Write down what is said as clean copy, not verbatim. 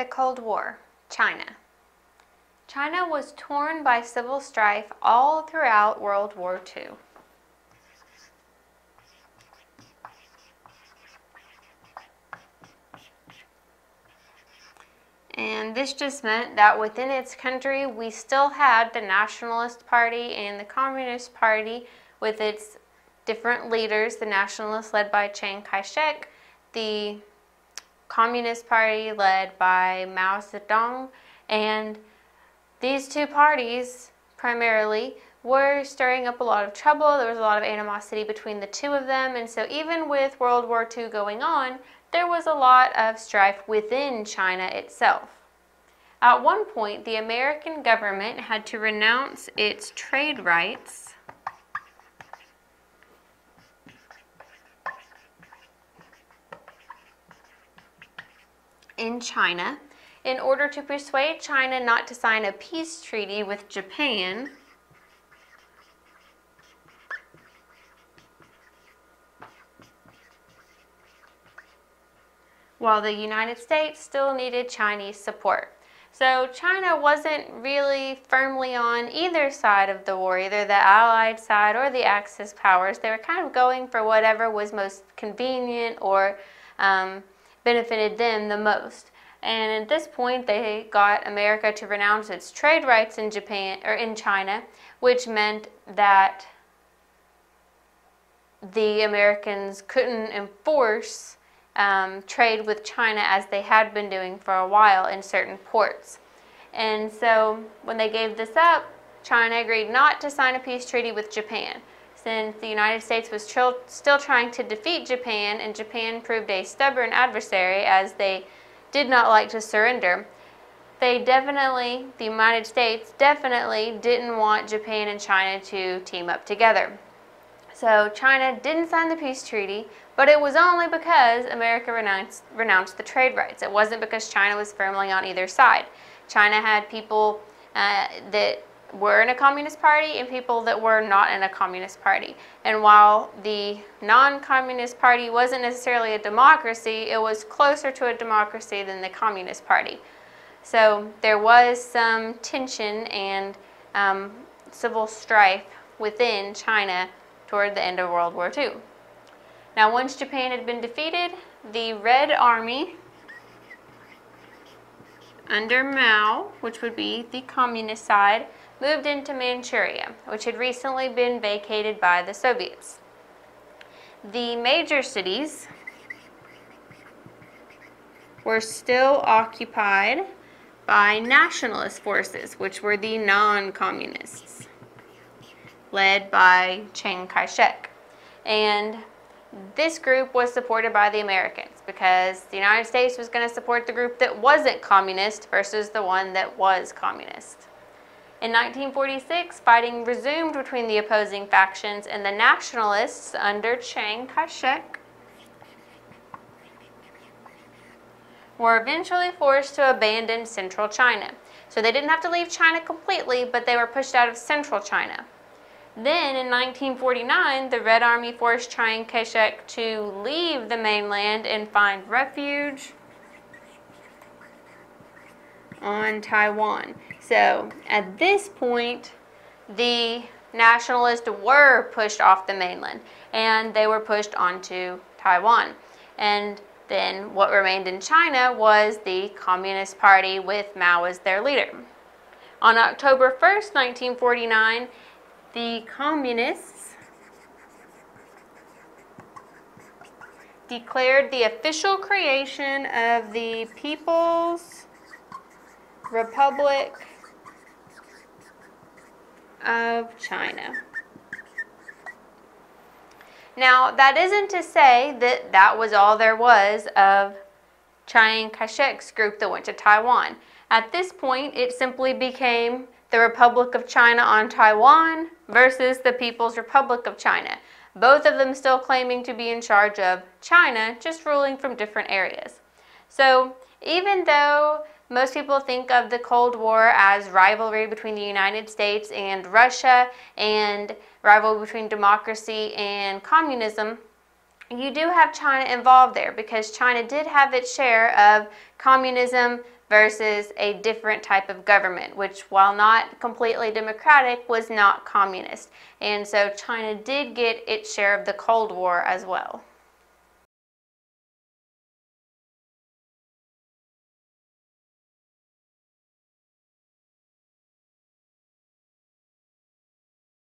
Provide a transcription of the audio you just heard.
The Cold War, China. China was torn by civil strife all throughout World War II. And this just meant that within its country, we still had the Nationalist Party and the Communist Party with its different leaders, the Nationalists led by kai-shek, the Communist Party led by Mao Zedong, and these two parties primarily were stirring up a lot of trouble. There was a lot of animosity between the two of them, and so even with World War II going on, there was a lot of strife within China itself. At one point, the American government had to renounce its trade rights in China in order to persuade China not to sign a peace treaty with Japan while the United States still needed Chinese support. So China wasn't really firmly on either side of the war, either the Allied side or the Axis powers. They were kind of going for whatever was most convenient or benefited them the most. And at this point, they got America to renounce its trade rights in Japan or in China, which meant that the Americans couldn't enforce trade with China as they had been doing for a while in certain ports. And so when they gave this up, China agreed not to sign a peace treaty with Japan. Since the United States was still trying to defeat Japan, and Japan proved a stubborn adversary as they did not like to surrender, the United States definitely didn't want Japan and China to team up together. So China didn't sign the peace treaty, but it was only because America renounced the trade rights. It wasn't because China was firmly on either side. China had people that were in a communist party and people that were not in a communist party. And while the non-communist party wasn't necessarily a democracy, it was closer to a democracy than the communist party. So there was some tension and civil strife within China toward the end of World War II. Now, once Japan had been defeated, the Red Army under Mao, which would be the communist side, moved into Manchuria, which had recently been vacated by the Soviets. The major cities were still occupied by nationalist forces, which were the non-communists, led by kai-shek. And this group was supported by the Americans because the United States was going to support the group that wasn't communist versus the one that was communist. In 1946, fighting resumed between the opposing factions, and the nationalists under kai-shek were eventually forced to abandon central China. So they didn't have to leave China completely, but they were pushed out of central China. Then in 1949, the Red Army forced kai-shek to leave the mainland and find refuge on Taiwan. So at this point, the nationalists were pushed off the mainland and they were pushed onto Taiwan. And then what remained in China was the Communist Party with Mao as their leader. On October 1st, 1949, the Communists declared the official creation of the People's Republic of China. Now, that isn't to say that that was all there was of kai-shek's group that went to Taiwan. At this point, it simply became the Republic of China on Taiwan versus the People's Republic of China. Both of them still claiming to be in charge of China, just ruling from different areas. So even though most people think of the Cold War as rivalry between the United States and Russia and rivalry between democracy and communism, you do have China involved there because China did have its share of communism versus a different type of government, which, while not completely democratic, was not communist. And so China did get its share of the Cold War as well.